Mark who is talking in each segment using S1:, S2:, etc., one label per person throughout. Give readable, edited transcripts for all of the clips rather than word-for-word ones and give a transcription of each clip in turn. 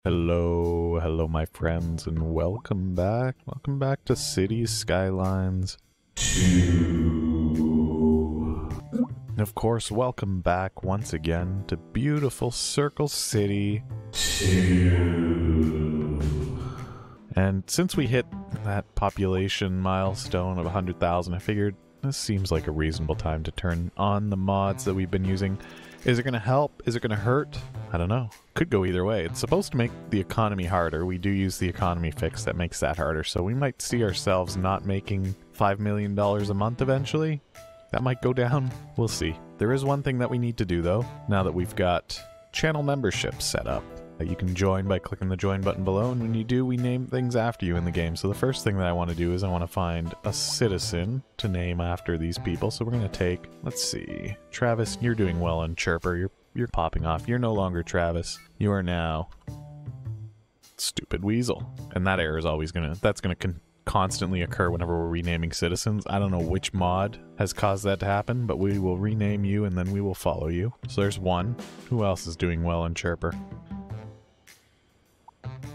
S1: Hello, my friends, and welcome back. Welcome back to Cities Skylines 2. And of course, welcome back once again to beautiful Circle City 2. And since we hit that population milestone of 100,000, I figured this seems like a reasonable time to turn on the mods that we've been using. Is it going to help? Is it going to hurt? I don't know. Could go either way. It's supposed to make the economy harder. We do use the economy fix that makes that harder, so we might see ourselves not making $5 million a month eventually. That might go down. We'll see. There is one thing that we need to do, though, now that we've got channel memberships set up. You can join by clicking the join button below, and when you do, we name things after you in the game. So the first thing that I want to do is I want to find a citizen to name after these people. So we're going to take, let's see, Travis, you're doing well on Chirper. You're popping off. You're no longer Travis. You are now Stupid Weasel. And that error is always that's going to constantly occur whenever we're renaming citizens. I don't know which mod has caused that to happen, but we will rename you and then we will follow you. So there's one. Who else is doing well on Chirper?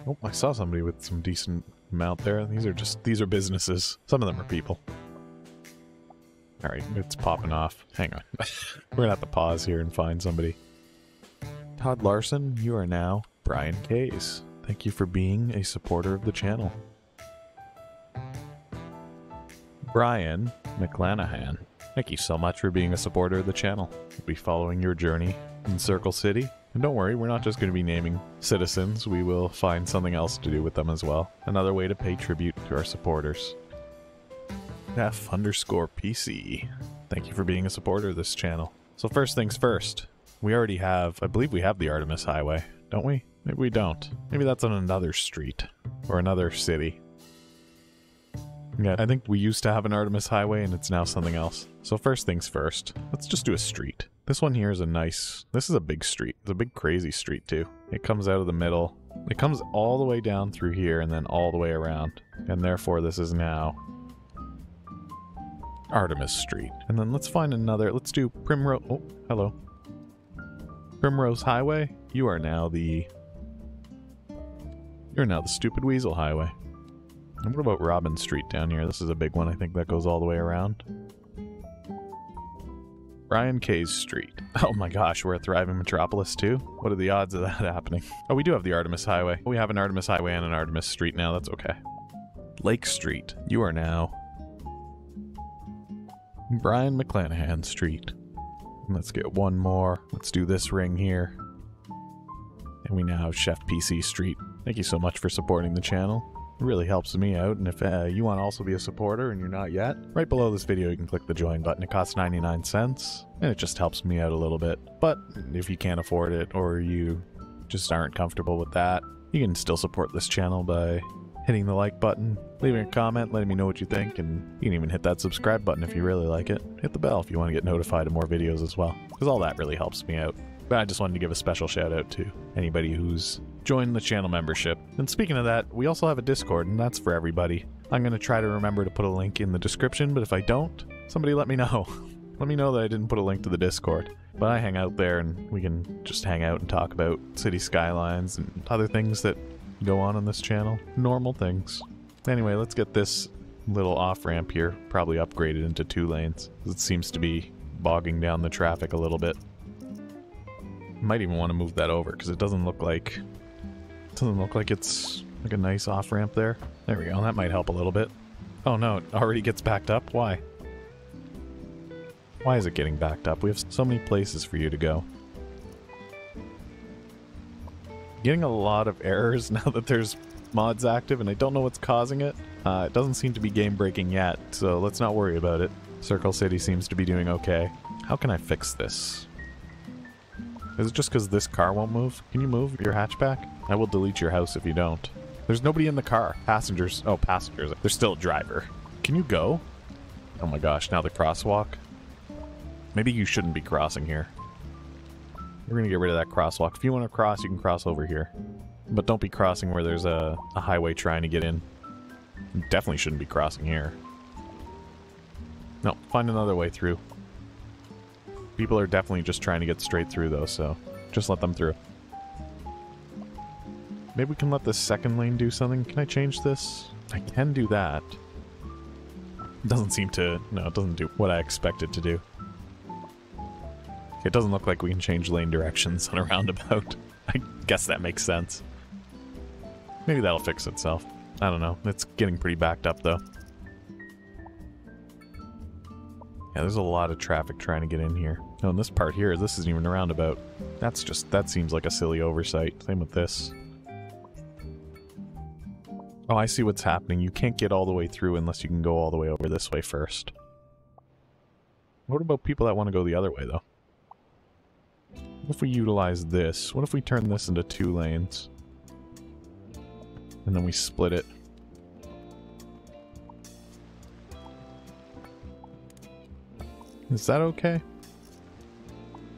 S1: Oh, I saw somebody with some decent amount there. These are businesses. Some of them are people. Alright, it's popping off. Hang on. We're gonna have to pause here and find somebody. Todd Larson, you are now Brian Case. Thank you for being a supporter of the channel. Brian McClanahan, thank you so much for being a supporter of the channel. We'll be following your journey in Circle City. And don't worry, we're not just going to be naming citizens, we will find something else to do with them as well. Another way to pay tribute to our supporters. F_PC. Thank you for being a supporter of this channel. So first things first, we already have, I believe we have the Artemis Highway, don't we? Maybe we don't. Maybe that's on another street, or another city. Yeah, I think we used to have an Artemis Highway and it's now something else. So first things first, let's just do a street. This one here is this is a big street. It's a big crazy street too. It comes out of the middle. It comes all the way down through here and then all the way around. And therefore this is now Artemis Street. And then let's find another, let's do Primrose, oh, hello. Primrose Highway, you're now the Stupid Weasel Highway. And what about Robin Street down here? This is a big one, I think that goes all the way around. Brian K's Street. Oh my gosh, we're a thriving metropolis too? What are the odds of that happening? Oh, we do have the Artemis Highway. We have an Artemis Highway and an Artemis Street now, that's okay. Lake Street. You are now Brian McClanahan Street. Let's get one more. Let's do this ring here. And we now have Chef PC Street. Thank you so much for supporting the channel. It really helps me out, and if you want to also be a supporter and you're not yet, right below this video you can click the join button. It costs 99 cents, and it just helps me out a little bit. But if you can't afford it, or you just aren't comfortable with that, you can still support this channel by hitting the like button, leaving a comment, letting me know what you think, and you can even hit that subscribe button if you really like it. Hit the bell if you want to get notified of more videos as well, because all that really helps me out. But I just wanted to give a special shout out to anybody who's joined the channel membership. And speaking of that, we also have a Discord, and that's for everybody. I'm going to try to remember to put a link in the description, but if I don't, somebody let me know. Let me know that I didn't put a link to the Discord. But I hang out there, and we can just hang out and talk about City Skylines and other things that go on this channel. Normal things. Anyway, let's get this little off-ramp here probably upgraded into 2 lanes. It seems to be bogging down the traffic a little bit. Might even want to move that over because it doesn't look like it's like a nice off ramp there. There we go. That might help a little bit. Oh no, it already gets backed up. Why? Why is it getting backed up? We have so many places for you to go. Getting a lot of errors now that there's mods active, and I don't know what's causing it. It doesn't seem to be game breaking yet, so let's not worry about it. Circle City seems to be doing okay. How can I fix this? Is it just because this car won't move? Can you move your hatchback? I will delete your house if you don't. There's nobody in the car. Passengers. Oh, passengers. There's still a driver. Can you go? Oh my gosh, now the crosswalk. Maybe you shouldn't be crossing here. We're gonna get rid of that crosswalk. If you want to cross, you can cross over here. But don't be crossing where there's a highway trying to get in. You definitely shouldn't be crossing here. No, find another way through. People are definitely just trying to get straight through though, so just let them through. Maybe we can let this second lane do something. Can I change this? I can do that. It doesn't seem to... No, it doesn't do what I expect it to do. It doesn't look like we can change lane directions on a roundabout. I guess that makes sense. Maybe that'll fix itself. I don't know. It's getting pretty backed up, though. Yeah, there's a lot of traffic trying to get in here. Oh, and this part here, this isn't even a roundabout. That's just... That seems like a silly oversight. Same with this. Oh, I see what's happening. You can't get all the way through unless you can go all the way over this way first. What about people that want to go the other way, though? What if we utilize this? What if we turn this into 2 lanes? And then we split it. Is that okay?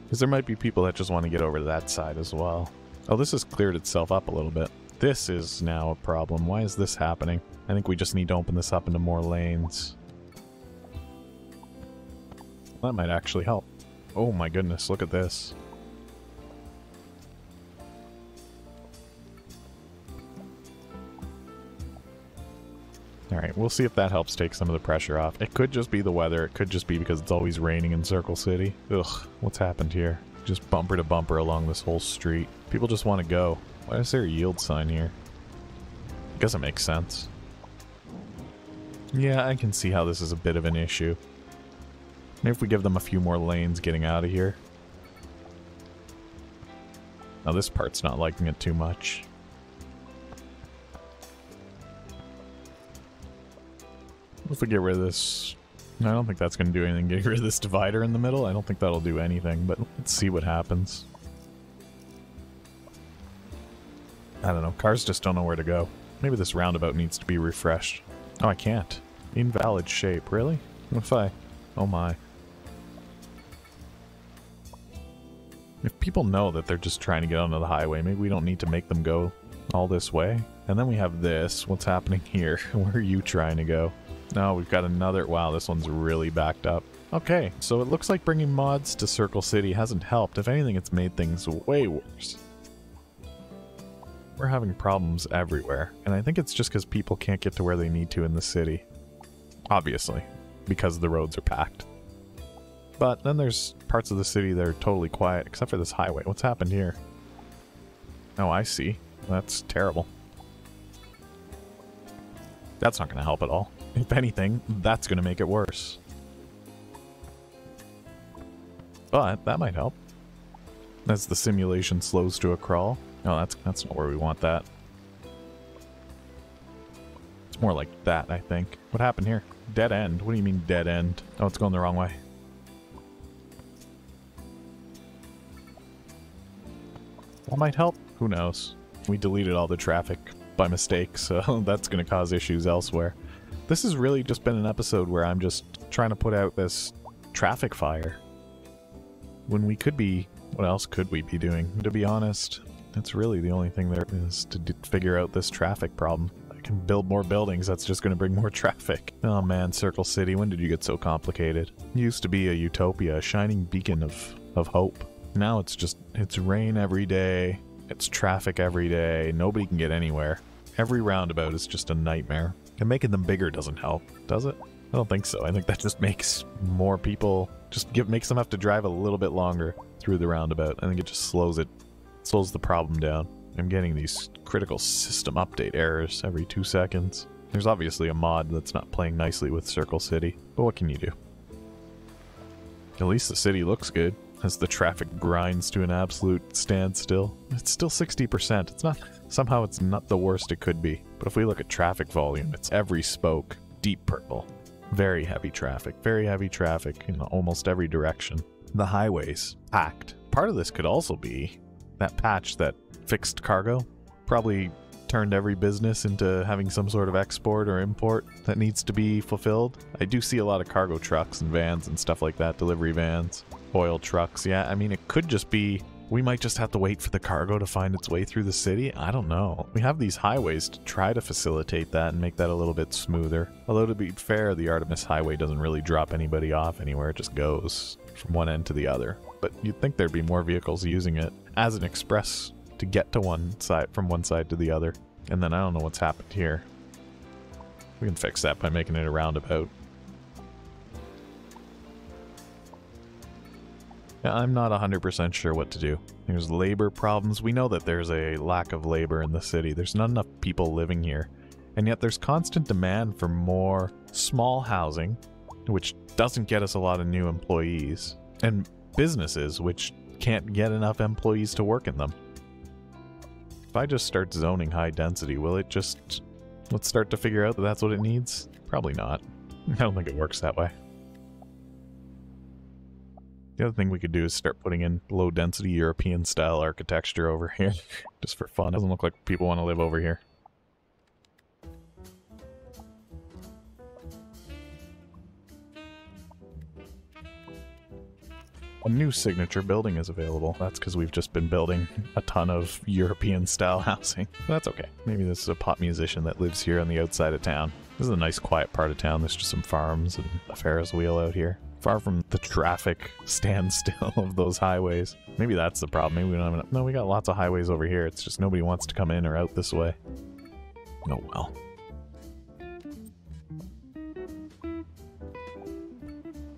S1: Because there might be people that just want to get over to that side as well. Oh, this has cleared itself up a little bit. This is now a problem. Why is this happening? I think we just need to open this up into more lanes. That might actually help. Oh my goodness, look at this. Alright, we'll see if that helps take some of the pressure off. It could just be the weather. It could just be because it's always raining in Circle City. Ugh, what's happened here? Just bumper to bumper along this whole street. People just want to go. Why is there a yield sign here? I guess it makes sense. Yeah, I can see how this is a bit of an issue. Maybe if we give them a few more lanes getting out of here. Now this part's not liking it too much. If we get rid of this... I don't think that's going to do anything. Getting rid of this divider in the middle, I don't think that'll do anything, but let's see what happens. I don't know. Cars just don't know where to go. Maybe this roundabout needs to be refreshed. Oh, I can't. Invalid shape. Really? What if I... Oh my. If people know that they're just trying to get onto the highway, maybe we don't need to make them go all this way. And then we have this. What's happening here? Where are you trying to go? No, we've got another... Wow, this one's really backed up. Okay, so it looks like bringing mods to Circle City hasn't helped. If anything, it's made things way worse. We're having problems everywhere, and I think it's just because people can't get to where they need to in the city. Obviously, because the roads are packed. But then there's parts of the city that are totally quiet, except for this highway. What's happened here? Oh, I see. That's terrible. That's not going to help at all. If anything, that's going to make it worse. But that might help. As the simulation slows to a crawl. Oh, that's not where we want that. It's more like that, I think. What happened here? Dead end? What do you mean dead end? Oh, it's going the wrong way. That might help. Who knows? We deleted all the traffic by mistake, so that's going to cause issues elsewhere. This has really just been an episode where I'm just trying to put out this traffic fire. When we could be... What else could we be doing? To be honest, that's really the only thing there is to figure out this traffic problem. I can build more buildings, that's just going to bring more traffic. Oh man, Circle City, when did you get so complicated? It used to be a utopia, a shining beacon of hope. Now it's just... It's rain every day. It's traffic every day. Nobody can get anywhere. Every roundabout is just a nightmare. And making them bigger doesn't help, does it? I don't think so. I think that just makes more people... makes them have to drive a little bit longer through the roundabout. I think it just slows the problem down. I'm getting these critical system update errors every 2 seconds. There's obviously a mod that's not playing nicely with Circle City, but what can you do? At least the city looks good as the traffic grinds to an absolute standstill. It's still 60%. It's not... Somehow it's not the worst it could be. But if we look at traffic volume, it's every spoke, deep purple. Very heavy traffic in almost every direction. The highways, packed. Part of this could also be that patch that fixed cargo. Probably turned every business into having some sort of export or import that needs to be fulfilled. I do see a lot of cargo trucks and vans and stuff like that, delivery vans, oil trucks. Yeah, I mean, it could just be... We might just have to wait for the cargo to find its way through the city. I don't know. We have these highways to try to facilitate that and make that a little bit smoother. Although to be fair, the Artemis Highway doesn't really drop anybody off anywhere. It just goes from one end to the other. But you'd think there'd be more vehicles using it as an express to get to one side, from one side to the other. And then I don't know what's happened here. We can fix that by making it a roundabout. Yeah, I'm not 100% sure what to do. There's labor problems. We know that there's a lack of labor in the city. There's not enough people living here. And yet there's constant demand for more small housing, which doesn't get us a lot of new employees. And businesses, which can't get enough employees to work in them. If I just start zoning high density, will it just... let's start to figure out that that's what it needs? Probably not. I don't think it works that way. The other thing we could do is start putting in low-density European-style architecture over here. Just for fun. Doesn't look like people want to live over here. A new signature building is available. That's because we've just been building a ton of European-style housing. But that's okay. Maybe this is a pop musician that lives here on the outside of town. This is a nice quiet part of town. There's just some farms and a Ferris wheel out here. Far from the traffic standstill of those highways. Maybe that's the problem. Maybe we don't have enough. No, we got lots of highways over here. It's just nobody wants to come in or out this way. Oh well.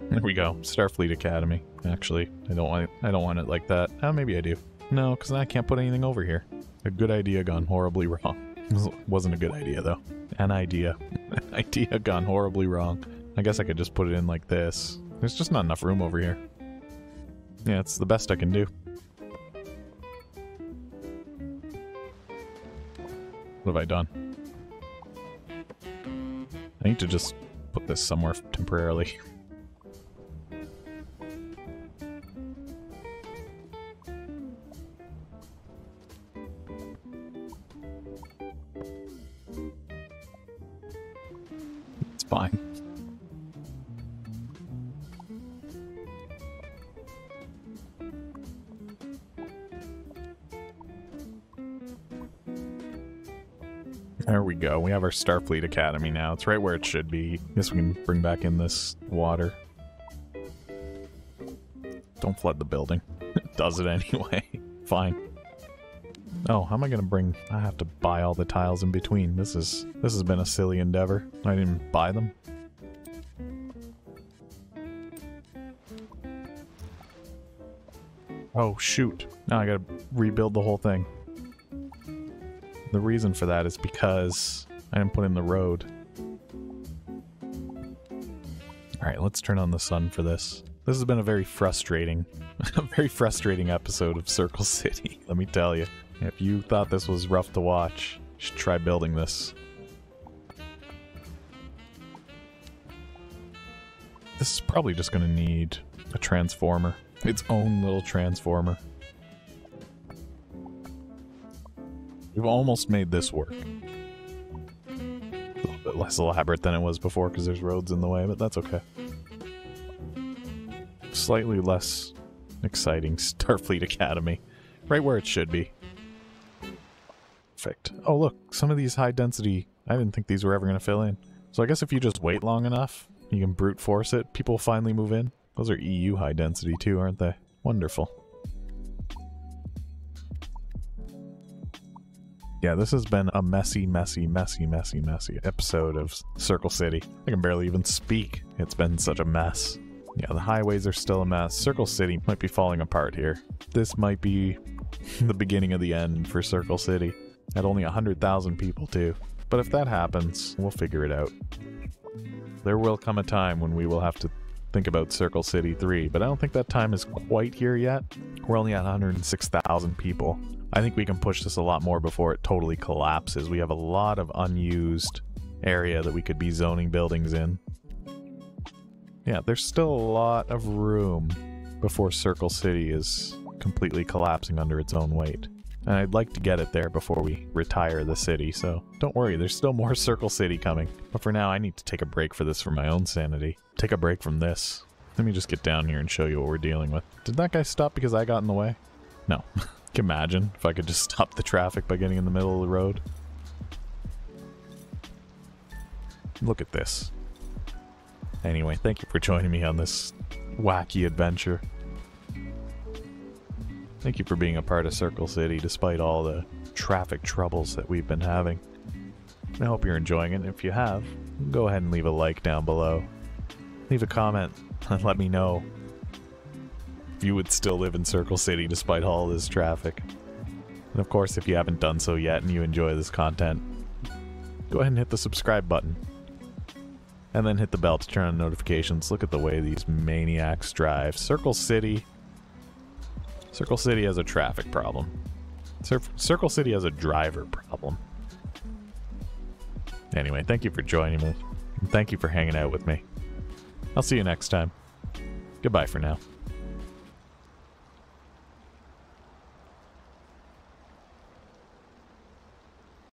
S1: There we go. Starfleet Academy. Actually, I don't want it like that. Oh, maybe I do. No, because I can't put anything over here. A good idea gone horribly wrong. Wasn't a good idea though. An idea. An idea gone horribly wrong. I guess I could just put it in like this. There's just not enough room over here. Yeah, it's the best I can do. What have I done? I need to just put this somewhere temporarily. It's fine. There we go. We have our Starfleet Academy now. It's right where it should be. Guess we can bring back in this water. Don't flood the building. It does it anyway. Fine. Oh, how am I gonna bring... I have to buy all the tiles in between. This has been a silly endeavor. I didn't buy them. Oh, shoot. Now I gotta rebuild the whole thing. The reason for that is because I didn't put in the road. Alright, let's turn on the sun for this. This has been a very frustrating episode of Circle City, let me tell you. If you thought this was rough to watch, you should try building this. This is probably just going to need a transformer. Its own little transformer. We've almost made this work. A little bit less elaborate than it was before because there's roads in the way, but that's okay. Slightly less exciting Starfleet Academy. Right where it should be. Perfect. Oh look, some of these high density, I didn't think these were ever going to fill in. So I guess if you just wait long enough, you can brute force it, people finally move in. Those are EU high density too, aren't they? Wonderful. Yeah, this has been a messy episode of Circle City. I can barely even speak. It's been such a mess. Yeah, the highways are still a mess. Circle City might be falling apart here. This might be the beginning of the end for Circle City. At only 100,000 people too. But if that happens, we'll figure it out. There will come a time when we will have to think about Circle City 3, but I don't think that time is quite here yet. We're only at 106,000 people. I think we can push this a lot more before it totally collapses. We have a lot of unused area that we could be zoning buildings in. Yeah, there's still a lot of room before Circle City is completely collapsing under its own weight. And I'd like to get it there before we retire the city, so don't worry, there's still more Circle City coming. But for now, I need to take a break for this for my own sanity. Take a break from this. Let me just get down here and show you what we're dealing with. Did that guy stop because I got in the way? No. Can you imagine if I could just stop the traffic by getting in the middle of the road? Look at this. Anyway, thank you for joining me on this wacky adventure. Thank you for being a part of Circle City despite all the traffic troubles that we've been having. I hope you're enjoying it. If you have, go ahead and leave a like down below. Leave a comment and let me know if you would still live in Circle City despite all this traffic. And of course, if you haven't done so yet and you enjoy this content, go ahead and hit the subscribe button. And then hit the bell to turn on notifications. Look at the way these maniacs drive. Circle City has a traffic problem. Circle City has a driver problem. Anyway, thank you for joining me. And thank you for hanging out with me. I'll see you next time. Goodbye for now.